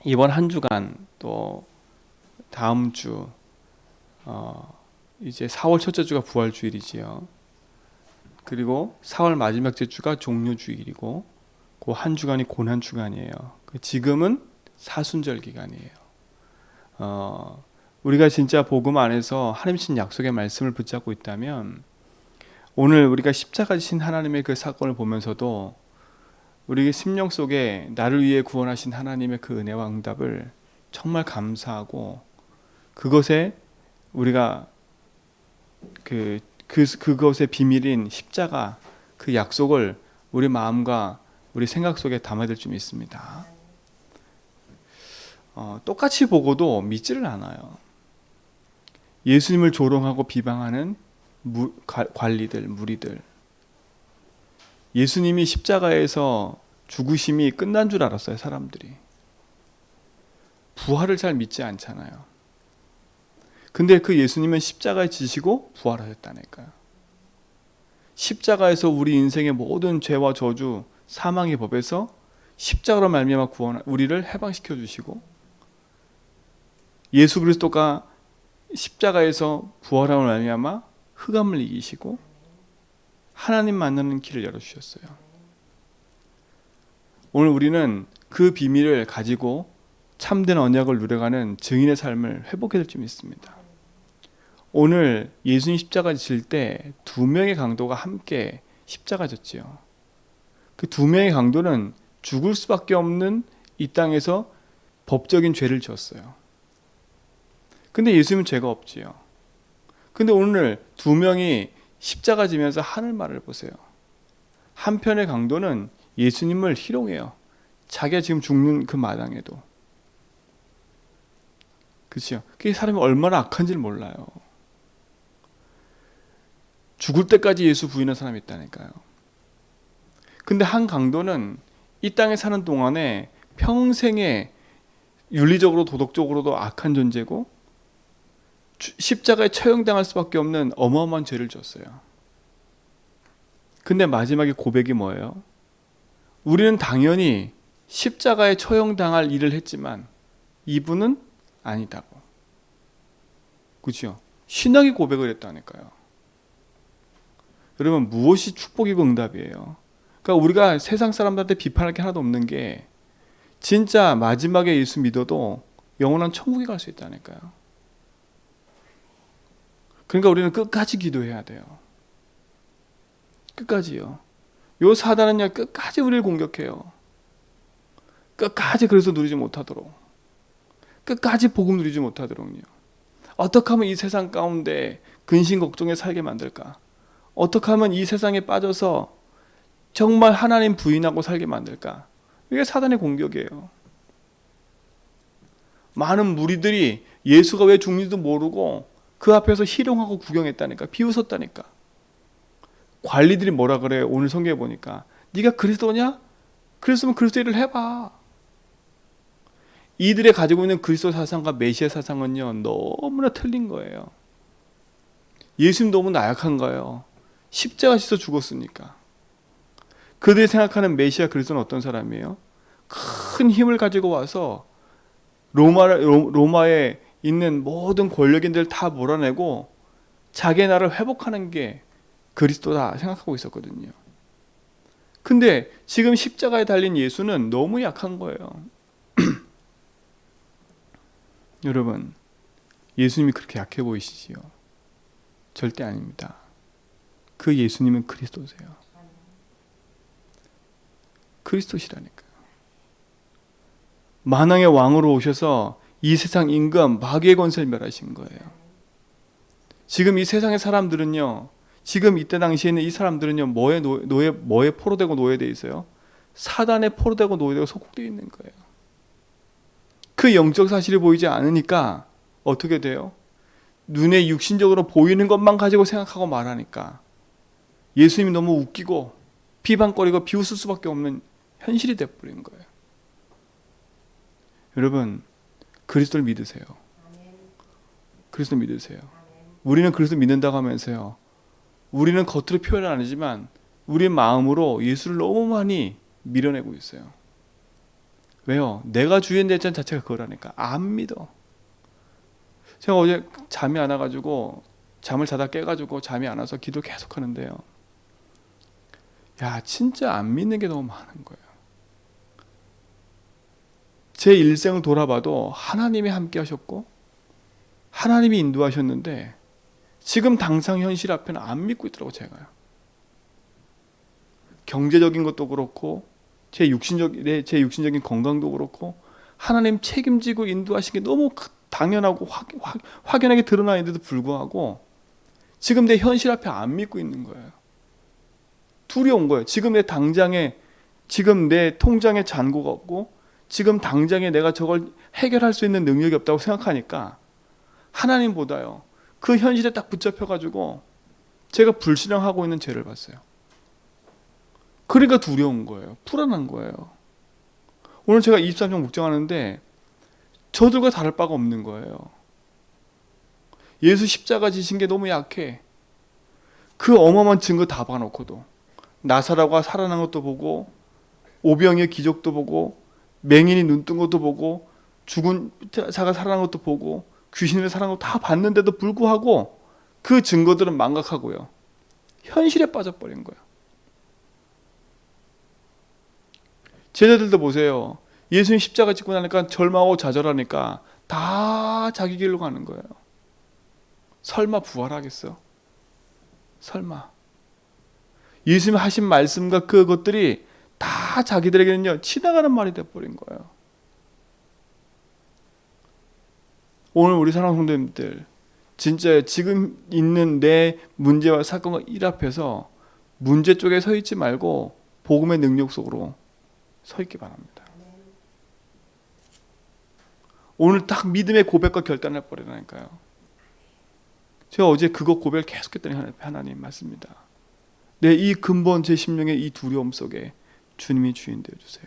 이번 한 주간 또 다음 주 이제 4월 첫째 주가 부활주일이지요. 그리고 4월 마지막 주가 종료주일이고 그 한 주간이 고난 주간이에요. 지금은 사순절 기간이에요. 우리가 진짜 복음 안에서 하나님 신 약속의 말씀을 붙잡고 있다면 오늘 우리가 십자가 지신 하나님의 그 사건을 보면서도 우리의 심령 속에 나를 위해 구원하신 하나님의 그 은혜와 응답을 정말 감사하고 그것에 우리가 그것의 비밀인 십자가 그 약속을 우리 마음과 우리 생각 속에 담아야 될 줄 믿습니다. 똑같이 보고도 믿지를 않아요. 예수님을 조롱하고 비방하는 관리들, 무리들. 예수님이 십자가에서 죽으심이 끝난 줄 알았어요, 사람들이. 부활을 잘 믿지 않잖아요. 근데 그 예수님은 십자가에 지시고 부활하셨다니까요. 십자가에서 우리 인생의 모든 죄와 저주, 사망의 법에서 십자가로 말미암아 우리를 해방시켜 주시고 예수 그리스도가 십자가에서 부활함을 말미암아 흑암을 이기시고 하나님 만나는 길을 열어주셨어요. 오늘 우리는 그 비밀을 가지고 참된 언약을 누려가는 증인의 삶을 회복해야 될 줄 믿습니다. 오늘 예수님 십자가 지실 때 두 명의 강도가 함께 십자가 졌지요. 그 두 명의 강도는 죽을 수밖에 없는 이 땅에서 법적인 죄를 지었어요. 근데 예수님은 죄가 없지요. 근데 오늘 두 명이 십자가 지면서 하늘 말을 보세요. 한편의 강도는 예수님을 희롱해요. 자기가 지금 죽는 그 마당에도. 그렇죠? 그 사람이 얼마나 악한지를 몰라요. 죽을 때까지 예수 부인한 사람이 있다니까요. 근데 한 강도는 이 땅에 사는 동안에 평생에 윤리적으로 도덕적으로도 악한 존재고 십자가에 처형당할 수밖에 없는 어마어마한 죄를 졌어요. 근데 마지막에 고백이 뭐예요? 우리는 당연히 십자가에 처형당할 일을 했지만 이분은 아니다고. 그렇죠? 신앙의 고백을 했다니까요. 여러분 무엇이 축복이고 응답이에요? 그러니까 우리가 세상 사람들한테 비판할 게 하나도 없는 게 진짜 마지막에 예수 믿어도 영원한 천국에 갈 수 있다니까요. 그러니까 우리는 끝까지 기도해야 돼요. 끝까지요. 요 사단은요 끝까지 우리를 공격해요. 끝까지 그래서 누리지 못하도록, 끝까지 복음 누리지 못하도록요. 어떻게 하면 이 세상 가운데 근심 걱정에 살게 만들까? 어떻게 하면 이 세상에 빠져서 정말 하나님 부인하고 살게 만들까? 이게 사단의 공격이에요. 많은 무리들이 예수가 왜 죽는지도 모르고 그 앞에서 희롱하고 구경했다니까, 비웃었다니까. 관리들이 뭐라 그래요? 오늘 성경에 보니까 네가 그리스도냐? 그랬으면 그리스도 일을 해봐. 이들이 가지고 있는 그리스도 사상과 메시아 사상은요 너무나 틀린 거예요. 예수님 너무 나약한 거예요. 십자가 지서 죽었으니까. 그들이 생각하는 메시아 그리스도는 어떤 사람이에요? 큰 힘을 가지고 와서 로마에 있는 모든 권력인들 다 몰아내고 자기 나라를 회복하는 게 그리스도다 생각하고 있었거든요. 근데 지금 십자가에 달린 예수는 너무 약한 거예요. 여러분, 예수님이 그렇게 약해 보이시지요? 절대 아닙니다. 그 예수님은 그리스도세요. 그리스도시라니까요. 만왕의 왕으로 오셔서 이 세상 임금 마귀의 권세를 멸하신 거예요. 지금 이 세상의 사람들은요, 지금 이때 당시에는 이 사람들은요, 뭐에 포로되고 노예되어 있어요? 사단에 포로되고 노예되고 속국되어 있는 거예요. 그 영적 사실이 보이지 않으니까 어떻게 돼요? 눈에 육신적으로 보이는 것만 가지고 생각하고 말하니까 예수님이 너무 웃기고 비방거리고 비웃을 수밖에 없는 현실이 되어버린 거예요. 여러분, 그리스도를 믿으세요. 그리스도 믿으세요. 우리는 그리스도 믿는다고 하면서요, 우리는 겉으로 표현은 안 하지만 우리 마음으로 예수를 너무 많이 밀어내고 있어요. 왜요? 내가 주인 됐자는 자체가 그거라니까. 안 믿어. 제가 어제 잠이 안 와가지고 잠을 자다 깨가지고 잠이 안 와서 기도 계속 하는데요. 야, 진짜 안 믿는 게 너무 많은 거예요. 제 일생을 돌아봐도 하나님이 함께 하셨고 하나님이 인도하셨는데 지금 당장 현실 앞에는 안 믿고 있더라고 제가요. 경제적인 것도 그렇고 제 육신적인 건강도 그렇고 하나님 책임지고 인도하신 게 너무 당연하고 확연하게 드러나 있는데도 불구하고 지금 내 현실 앞에 안 믿고 있는 거예요. 두려운 거예요. 지금 내 당장에 지금 내 통장에 잔고가 없고 지금 당장에 내가 저걸 해결할 수 있는 능력이 없다고 생각하니까 하나님보다요 그 현실에 딱 붙잡혀가지고 제가 불신앙하고 있는 죄를 봤어요. 그러니까 두려운 거예요. 불안한 거예요. 오늘 제가 23장 묵상하는데 저들과 다를 바가 없는 거예요. 예수 십자가 지신 게 너무 약해. 그 어마어마한 증거 다 봐놓고도 나사로가 살아난 것도 보고 오병이의 기적도 보고 맹인이 눈 뜬 것도 보고 죽은 자가 살아난 것도 보고 귀신을 살아난 것도 다 봤는데도 불구하고 그 증거들은 망각하고요. 현실에 빠져버린 거예요. 제자들도 보세요. 예수님 십자가 짓고 나니까 절망하고 좌절하니까 다 자기 길로 가는 거예요. 설마 부활하겠어? 설마. 예수님 하신 말씀과 그것들이 다 자기들에게는요 지나가는 말이 돼버린 거예요. 오늘 우리 사랑하는 성도님들 진짜 지금 있는 내 문제와 사건과 일 앞에서 문제 쪽에 서 있지 말고 복음의 능력 속으로 서 있기 바랍니다. 오늘 딱 믿음의 고백과 결단을 버리라니까요. 제가 어제 그거 고백을 계속했더니 하나님 맞습니다. 내 이 근본 제 심령의 이 두려움 속에 주님이 주인 되어주세요.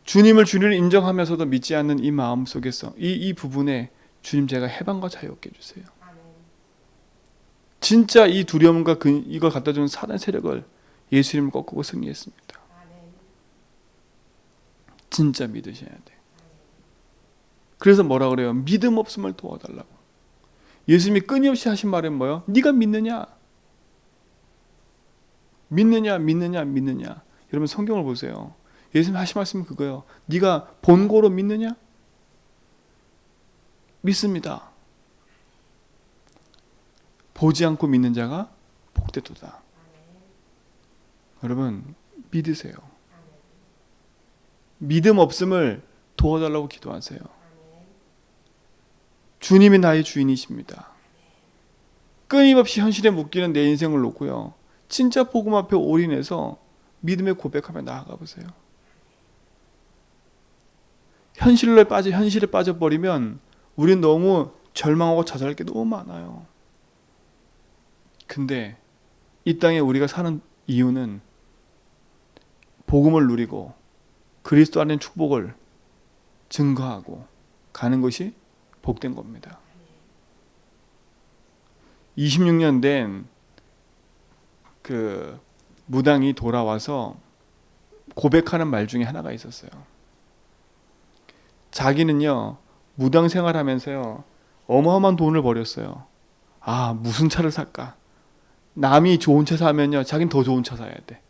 주님을 주님을 인정하면서도 믿지 않는 이 마음 속에서 이 부분에 주님 제가 해방과 자유 얻게 해주세요. 진짜 이 두려움과 이걸 갖다주는 사단 세력을 예수님을 꺾고 승리했습니다. 진짜 믿으셔야 돼. 그래서 뭐라 그래요? 믿음 없음을 도와달라고. 예수님이 끊임없이 하신 말은 뭐예요? 네가 믿느냐? 믿느냐? 여러분 성경을 보세요. 예수님 하신 말씀은 그거예요. 네가 본고로 믿느냐? 믿습니다. 보지 않고 믿는 자가 복되도다. 여러분 믿으세요. 믿음 없음을 도와달라고 기도하세요. 주님이 나의 주인이십니다. 끊임없이 현실에 묶이는 내 인생을 놓고요. 진짜 복음 앞에 올인해서 믿음의 고백하며 나아가 보세요. 현실에 빠져버리면 우린 너무 절망하고 좌절할 게 너무 많아요. 근데 이 땅에 우리가 사는 이유는 복음을 누리고 그리스도 안에 축복을 증거하고 가는 것이 복된 겁니다. 26년 된 그 무당이 돌아와서 고백하는 말 중에 하나가 있었어요. 자기는요 무당 생활하면서요 어마어마한 돈을 벌였어요. 아 무슨 차를 살까? 남이 좋은 차 사면요 자기는 더 좋은 차 사야 돼.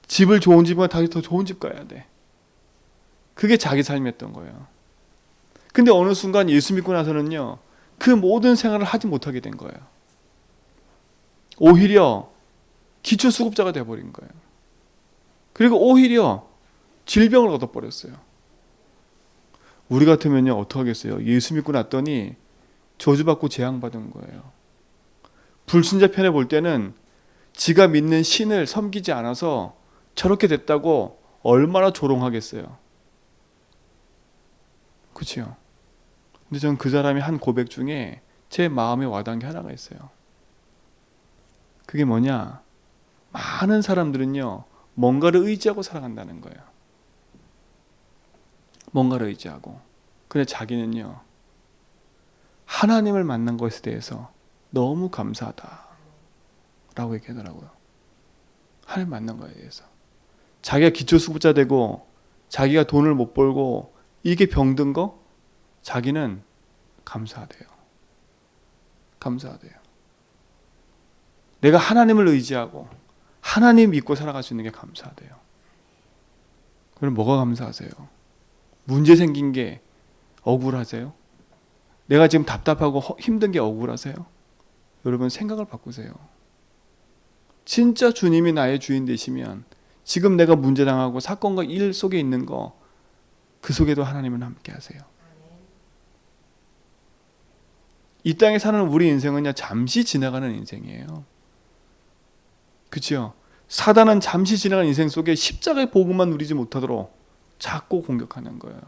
집을 좋은 집은 자기 더 좋은 집 가야 돼. 그게 자기 삶이었던 거예요. 근데 어느 순간 예수 믿고 나서는요 그 모든 생활을 하지 못하게 된 거예요. 오히려 기초수급자가 돼버린 거예요. 그리고 오히려 질병을 얻어버렸어요. 우리 같으면요 어떻게 하겠어요? 예수 믿고 났더니 저주받고 재앙받은 거예요. 불신자 편에 볼 때는 지가 믿는 신을 섬기지 않아서 저렇게 됐다고 얼마나 조롱하겠어요. 그렇죠? 근데 저는 그 사람이 한 고백 중에 제 마음에 와닿은 게 하나가 있어요. 그게 뭐냐? 많은 사람들은요 뭔가를 의지하고 살아간다는 거예요. 뭔가를 의지하고. 근데 자기는요 하나님을 만난 것에 대해서 너무 감사하다 라고 얘기하더라고요. 하나님 만난 거에 대해서 자기가 기초수급자 되고 자기가 돈을 못 벌고 이게 병든 거 자기는 감사하대요. 감사하대요. 내가 하나님을 의지하고 하나님 믿고 살아갈 수 있는 게 감사하대요. 그럼 뭐가 감사하세요? 문제 생긴 게 억울하세요? 내가 지금 답답하고 힘든 게 억울하세요? 여러분 생각을 바꾸세요. 진짜 주님이 나의 주인 되시면 지금 내가 문제당하고 사건과 일 속에 있는 거 그 속에도 하나님은 함께 하세요. 이 땅에 사는 우리 인생은요 잠시 지나가는 인생이에요. 그렇죠? 사단은 잠시 지나가는 인생 속에 십자가의 복음만 누리지 못하도록 자꾸 공격하는 거예요.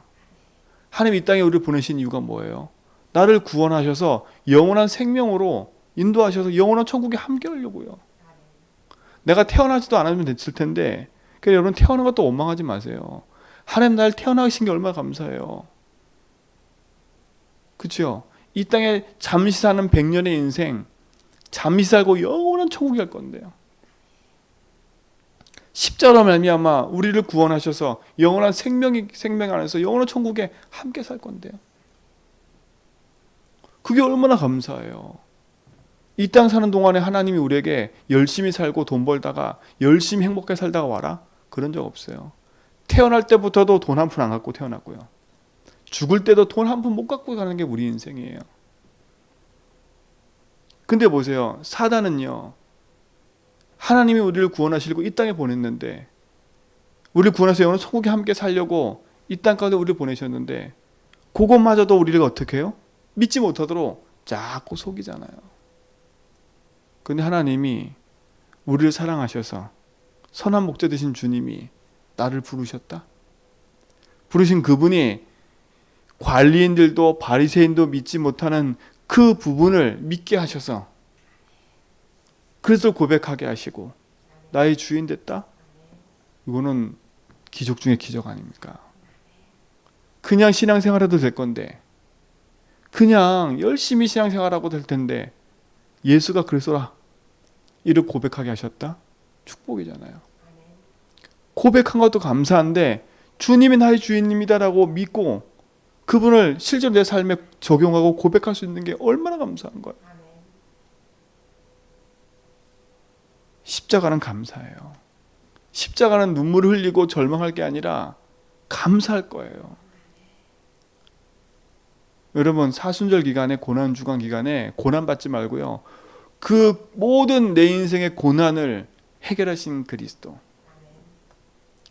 하나님 이 땅에 우리를 보내신 이유가 뭐예요? 나를 구원하셔서 영원한 생명으로 인도하셔서 영원한 천국에 함께 하려고요. 내가 태어나지도 않으면 됐을 텐데 그러니까 여러분 태어난 것도 원망하지 마세요. 하나님 날 태어나신 게 얼마나 감사해요. 그렇죠? 이 땅에 잠시 사는 100년의 인생 잠시 살고 영원한 천국에 갈 건데요. 십자가로 말미암아 우리를 구원하셔서 영원한 생명 안에서 영원한 천국에 함께 살 건데요. 그게 얼마나 감사해요. 이 땅 사는 동안에 하나님이 우리에게 열심히 살고 돈 벌다가 열심히 행복하게 살다가 와라? 그런 적 없어요. 태어날 때부터도 돈 한 푼 안 갖고 태어났고요. 죽을 때도 돈 한 푼 못 갖고 가는 게 우리 인생이에요. 근데 보세요. 사단은요. 하나님이 우리를 구원하시려고 이 땅에 보냈는데 우리를 구원해서 영원한 천국에 함께 살려고 이 땅 가운데 우리를 보내셨는데 그것마저도 우리를 어떻게 해요? 믿지 못하도록 자꾸 속이잖아요. 근데 하나님이 우리를 사랑하셔서 선한 목자 되신 주님이 나를 부르셨다. 부르신 그분이 관리인들도 바리새인도 믿지 못하는 그 부분을 믿게 하셔서 그래서 고백하게 하시고 나의 주인 됐다? 이거는 기적 중에 기적 아닙니까? 그냥 신앙생활해도 될 건데 그냥 열심히 신앙생활하고 될 텐데 예수가 그리스도라 이를 고백하게 하셨다? 축복이잖아요. 고백한 것도 감사한데 주님이 나의 주인님이다라고 믿고 그분을 실제로 내 삶에 적용하고 고백할 수 있는 게 얼마나 감사한 거예요. 십자가는 감사해요. 십자가는 눈물을 흘리고 절망할 게 아니라 감사할 거예요. 여러분 사순절 기간에 고난 주간 기간에 고난 받지 말고요. 그 모든 내 인생의 고난을 해결하신 그리스도.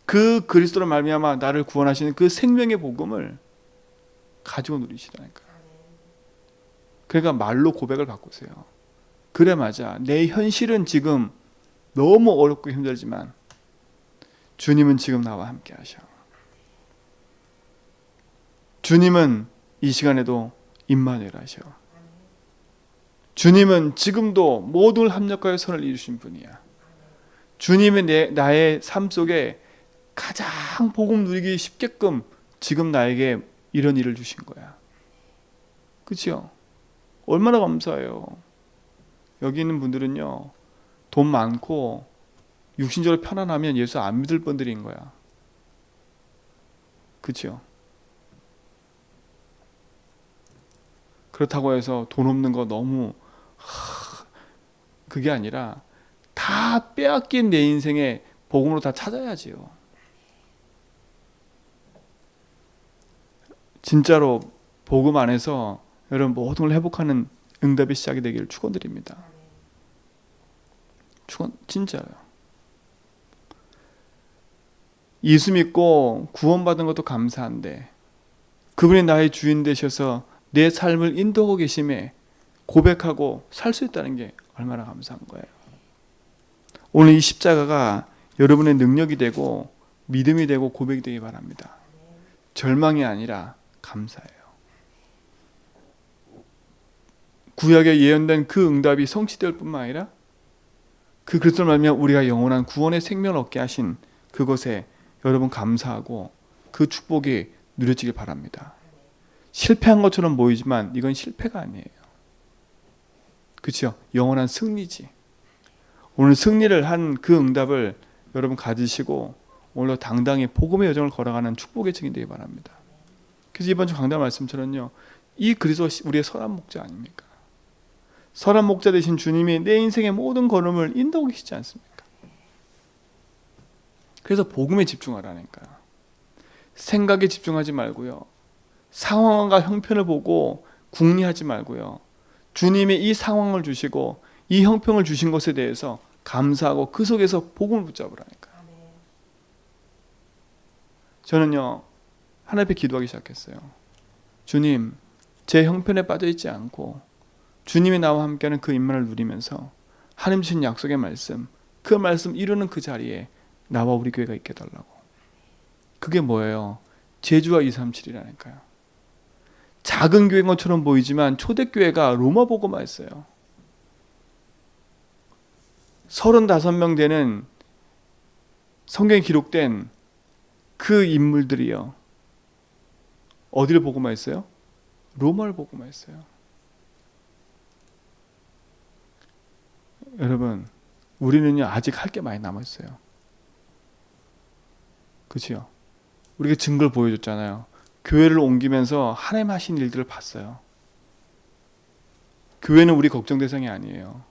그 그리스도로 말미암아 나를 구원하시는 그 생명의 복음을 가지고 누리시라니까요. 그러니까 말로 고백을 바꾸세요. 그래 맞아. 내 현실은 지금 너무 어렵고 힘들지만 주님은 지금 나와 함께 하셔. 주님은 이 시간에도 임마누엘 하셔. 주님은 지금도 모든 합력하여 선을 이루신 분이야. 주님은 나의 삶 속에 가장 복음 누리기 쉽게끔 지금 나에게 이런 일을 주신 거야. 그렇죠? 얼마나 감사해요. 여기 있는 분들은요. 돈 많고 육신적으로 편안하면 예수 안 믿을 분들인 거야. 그렇죠? 그렇다고 해서 돈 없는 거 너무 그게 아니라 다 빼앗긴 내 인생에 복음으로 다 찾아야지요. 진짜로 복음 안에서 여러분 모든 걸 회복하는 응답의 시작이 되기를 축원드립니다. 진짜요. 예수 믿고 구원받은 것도 감사한데 그분이 나의 주인 되셔서 내 삶을 인도하고 계심에 고백하고 살 수 있다는 게 얼마나 감사한 거예요. 오늘 이 십자가가 여러분의 능력이 되고 믿음이 되고 고백이 되기 바랍니다. 절망이 아니라 감사해요. 구약에 예언된 그 응답이 성취될 뿐만 아니라 그 그리스도를 말미암아 우리가 영원한 구원의 생명을 얻게 하신 그것에 여러분 감사하고 그 축복이 누려지길 바랍니다. 실패한 것처럼 보이지만 이건 실패가 아니에요. 그렇죠? 영원한 승리지. 오늘 승리를 한 그 응답을 여러분 가지시고 오늘도 당당히 복음의 여정을 걸어가는 축복의 증인 되기 바랍니다. 그래서 이번 주 강단 말씀처럼요, 이 그리스도 우리의 선한 목자 아닙니까? 선한 목자 되신 주님이 내 인생의 모든 걸음을 인도하고 계시지 않습니까? 그래서 복음에 집중하라니까요. 생각에 집중하지 말고요, 상황과 형편을 보고 궁리하지 말고요, 주님이 이 상황을 주시고 이 형편을 주신 것에 대해서 감사하고 그 속에서 복음을 붙잡으라니까요. 저는요, 하나님 앞에 기도하기 시작했어요. 주님, 제 형편에 빠져있지 않고 주님이 나와 함께하는 그 임만을 누리면서 하나님 주신 약속의 말씀, 그 말씀 이루는 그 자리에 나와 우리 교회가 있게 해달라고. 그게 뭐예요? 제주와 237이라니까요. 작은 교회인 것처럼 보이지만 초대교회가 로마 복음화였어요. 35명 되는 성경에 기록된 그 인물들이요, 어디를 복음화했어요? 로마를 복음화했어요. 여러분, 우리는요 아직 할 게 많이 남았어요. 그렇죠? 우리가 증거를 보여줬잖아요. 교회를 옮기면서 하나님 하신 일들을 봤어요. 교회는 우리 걱정 대상이 아니에요.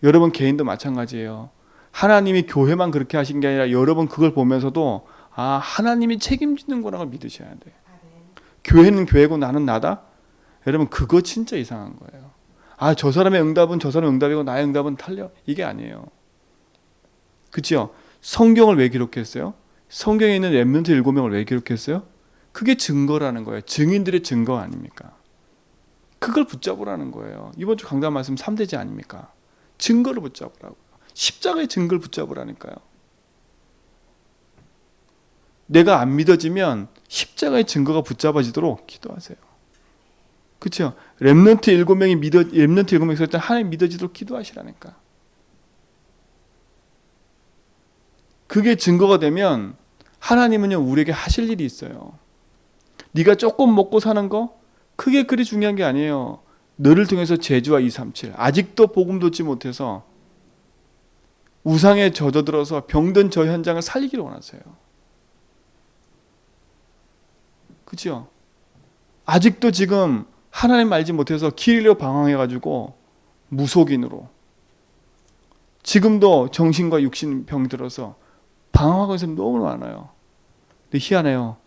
여러분 개인도 마찬가지예요. 하나님이 교회만 그렇게 하신 게 아니라 여러분 그걸 보면서도 하나님이 책임지는 거라고 믿으셔야 돼요. 교회는 교회고 나는 나다? 여러분 그거 진짜 이상한 거예요. 저 사람의 응답은 저 사람의 응답이고 나의 응답은 틀려. 이게 아니에요. 그렇죠? 성경을 왜 기록했어요? 성경에 있는 렘넌트 7명을 왜 기록했어요? 그게 증거라는 거예요. 증인들의 증거 아닙니까? 그걸 붙잡으라는 거예요. 이번 주 강단 말씀 3대지 아닙니까? 증거를 붙잡으라고. 십자가의 증거를 붙잡으라니까요. 내가 안 믿어지면 십자가의 증거가 붙잡아지도록 기도하세요. 그렇죠? 렘넌트 7명이 있을 때 하나님 믿어지도록 기도하시라니까. 그게 증거가 되면 하나님은요 우리에게 하실 일이 있어요. 네가 조금 먹고 사는 거 그게 그리 중요한 게 아니에요. 너를 통해서 제주와 237 아직도 복음 듣지 못해서 우상에 젖어들어서 병든 저 현장을 살리기를 원하세요. 그렇죠? 아직도 지금 하나님 알지 못해서 길 잃어 방황해가지고 무속인으로 지금도 정신과 육신 병 들어서 방황하고 있는 사람이 너무 많아요. 근데 희한해요.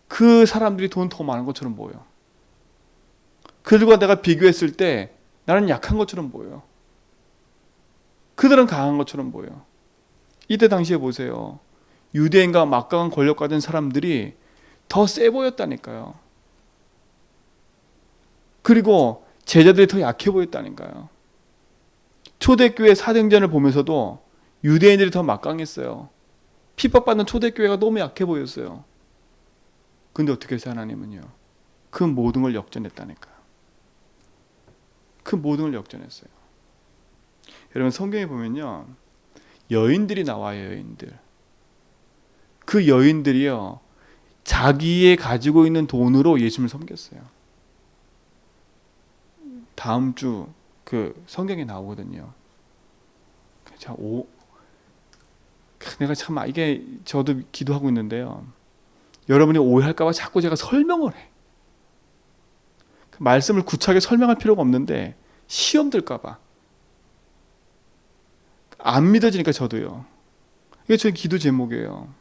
그 사람들이 돈 더 많은 것처럼 보여요. 그들과 내가 비교했을 때 나는 약한 것처럼 보여요. 그들은 강한 것처럼 보여요. 이때 당시에 보세요. 유대인과 막강한 권력 가진 사람들이 더 세 보였다니까요. 그리고 제자들이 더 약해 보였다니까요. 초대교회 사도행전을 보면서도 유대인들이 더 막강했어요. 핍박받는 초대교회가 너무 약해 보였어요. 근데 어떻게 했어요? 하나님은요 그 모든 걸 역전했다니까요. 그 모든 걸 역전했어요. 여러분 성경에 보면요 여인들이 나와요. 여인들. 그 여인들이요 자기의 가지고 있는 돈으로 예수님을 섬겼어요. 다음 주 그 성경에 나오거든요. 내가 참 이게 저도 기도하고 있는데요. 여러분이 오해할까봐 자꾸 제가 설명을 해. 말씀을 구차하게 설명할 필요가 없는데 시험 들까봐 안 믿어지니까 저도요. 이게 저희 기도 제목이에요.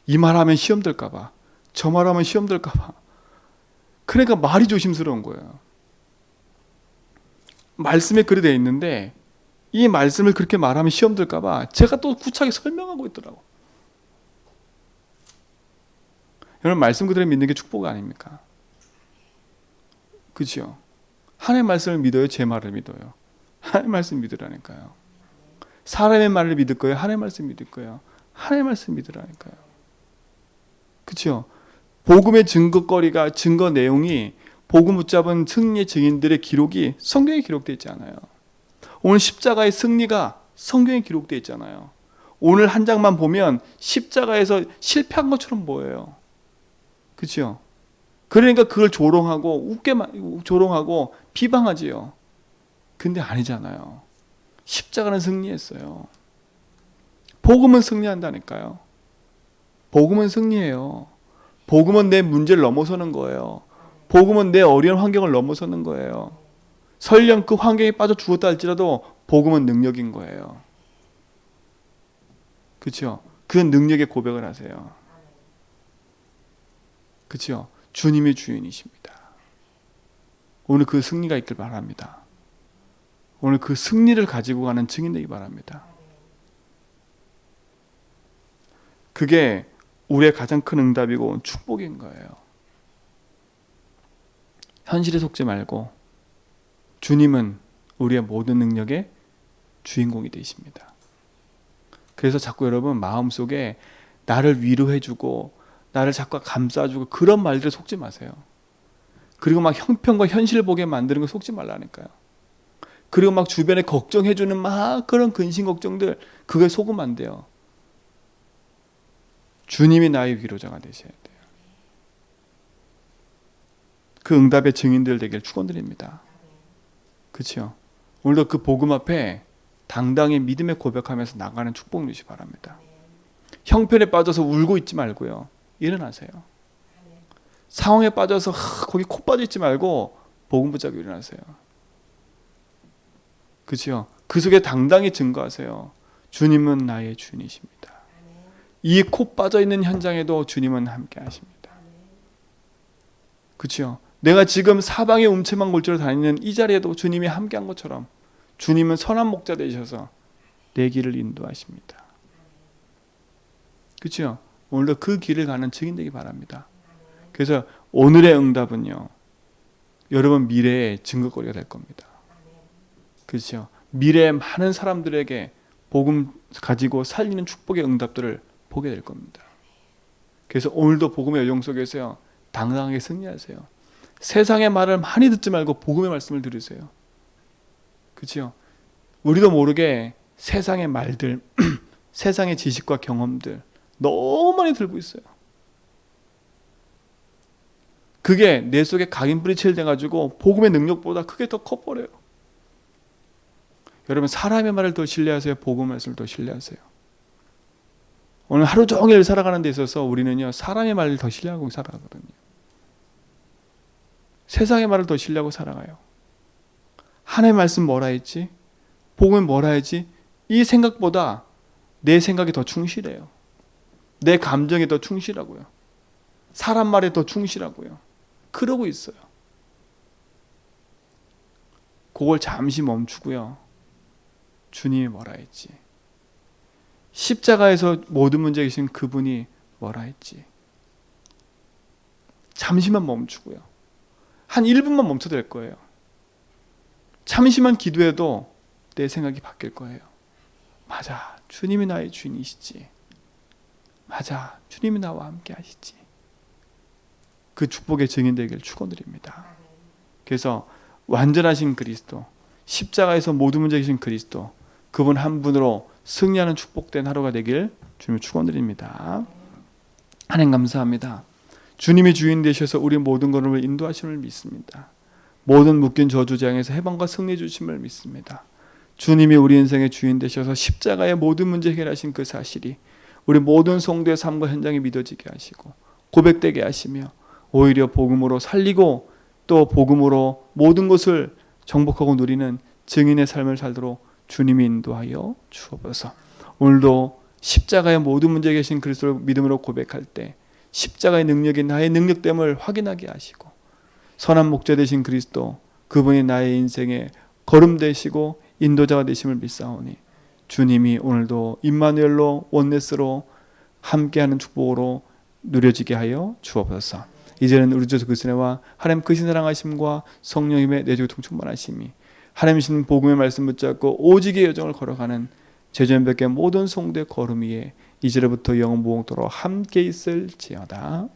이 말하면 시험 들까봐, 저 말하면 시험 들까봐. 그러니까 말이 조심스러운 거예요. 말씀에 그리 되어 있는데 이 말씀을 그렇게 말하면 시험 들까봐 제가 또 구차하게 설명하고 있더라고. 여러분 말씀 그대로 믿는 게 축복 아닙니까? 그렇죠? 하나님의 말씀을 믿어요? 제 말을 믿어요? 하나님의 말씀 믿으라니까요. 사람의 말을 믿을 거예요? 하나님의 말씀 믿을 거예요? 하나님의 말씀 믿으라니까요. 그렇죠? 복음의 증거거리가 증거 내용이 복음 붙잡은 승리의 증인들의 기록이 성경에 기록되어 있잖아요. 오늘 십자가의 승리가 성경에 기록되어 있잖아요. 오늘 한 장만 보면 십자가에서 실패한 것처럼 보여요. 그렇죠? 그러니까 그걸 조롱하고 비방하지요. 근데 아니잖아요. 십자가는 승리했어요. 복음은 승리한다니까요. 복음은 승리해요. 복음은 내 문제를 넘어서는 거예요. 복음은 내 어려운 환경을 넘어서는 거예요. 설령 그 환경에 빠져 죽었다 할지라도 복음은 능력인 거예요. 그렇죠? 그 능력의 고백을 하세요. 그렇죠? 주님이 주인이십니다. 오늘 그 승리가 있길 바랍니다. 오늘 그 승리를 가지고 가는 증인 되기 바랍니다. 그게 우리의 가장 큰 응답이고 축복인 거예요. 현실에 속지 말고 주님은 우리의 모든 능력의 주인공이 되십니다. 그래서 자꾸 여러분 마음속에 나를 위로해주고 나를 자꾸 감싸주고 그런 말들에 속지 마세요. 그리고 막 형편과 현실 보게 만드는 거 속지 말라니까요. 그리고 막 주변에 걱정해주는 막 그런 근심 걱정들 그거에 속으면 안 돼요. 주님이 나의 위로자가 되셔야 돼요. 그 응답의 증인들 되길 축원드립니다. 그렇죠? 오늘도 그 복음 앞에 당당히 믿음의 고백하면서 나가는 축복 누리시 바랍니다. 형편에 빠져서 울고 있지 말고요. 일어나세요. 상황에 빠져서 거기 코 빠져 있지 말고 복음 붙잡고 일어나세요. 그렇죠? 그 속에 당당히 증거하세요. 주님은 나의 주인이십니다. 이 코 빠져 있는 현장에도 주님은 함께 하십니다. 그렇죠? 내가 지금 사방에 움츠만 골짜로 다니는 이 자리에도 주님이 함께한 것처럼 주님은 선한 목자 되셔서 내 길을 인도하십니다. 그렇죠? 오늘도 그 길을 가는 증인 되기 바랍니다. 그래서 오늘의 응답은요, 여러분 미래의 증거거리가 될 겁니다. 그렇죠? 미래의 많은 사람들에게 복음 가지고 살리는 축복의 응답들을 보게 될 겁니다. 그래서 오늘도 복음의 여정 속에서요, 당당하게 승리하세요. 세상의 말을 많이 듣지 말고 복음의 말씀을 들으세요. 그렇죠? 우리도 모르게 세상의 말들, 세상의 지식과 경험들 너무 많이 들고 있어요. 그게 내 속에 각인뿌리 채워져가지고 복음의 능력보다 크게 더 커버려요. 여러분 사람의 말을 더 신뢰하세요? 복음의 말씀을 더 신뢰하세요? 오늘 하루 종일 살아가는 데 있어서 우리는요 사람의 말을 더 신뢰하고 살아가거든요. 세상의 말을 더 신뢰하고 살아가요. 하나님의 말씀 뭐라 했지? 복음은 뭐라 했지? 이 생각보다 내 생각이 더 충실해요. 내 감정에 더 충실하고요. 사람 말에 더 충실하고요. 그러고 있어요. 그걸 잠시 멈추고요. 주님이 뭐라 했지? 십자가에서 모든 문제 계신 그분이 뭐라 했지? 잠시만 멈추고요. 한 1분만 멈춰도 될 거예요. 잠시만 기도해도 내 생각이 바뀔 거예요. 맞아, 주님이 나의 주인이시지. 맞아, 주님이 나와 함께 하시지. 그 축복의 증인 되기를 축원드립니다. 그래서 완전하신 그리스도, 십자가에서 모든 문제 계신 그리스도, 그분 한 분으로 승리하는 축복된 하루가 되길 주님을 축원드립니다. 하나님 감사합니다. 주님이 주인 되셔서 우리 모든 걸음을 인도하심을 믿습니다. 모든 묶인 저주장에서 해방과 승리 주심을 믿습니다. 주님이 우리 인생의 주인 되셔서 십자가의 모든 문제 해결하신 그 사실이 우리 모든 성도의 삶과 현장에 믿어지게 하시고 고백되게 하시며 오히려 복음으로 살리고 또 복음으로 모든 것을 정복하고 누리는 증인의 삶을 살도록 주님이 인도하여 주옵소서. 오늘도 십자가의 모든 문제에 계신 그리스도를 믿음으로 고백할 때 십자가의 능력이 나의 능력됨을 확인하게 하시고 선한 목자 되신 그리스도 그분이 나의 인생의 걸음 되시고 인도자가 되심을 믿사오니 주님이 오늘도 임마누엘로 원네스로 함께하는 축복으로 누려지게 하여 주옵소서. 이제는 우리 주 그리스도와 하나님 크신 사랑하심과 성령님의 내주통 충만하심이 하나님이신 복음의 말씀 붙잡고 오직의 여정을 걸어가는 제전백의 모든 성도의 걸음 위에 이제로부터 영원무궁토록 함께 있을지어다.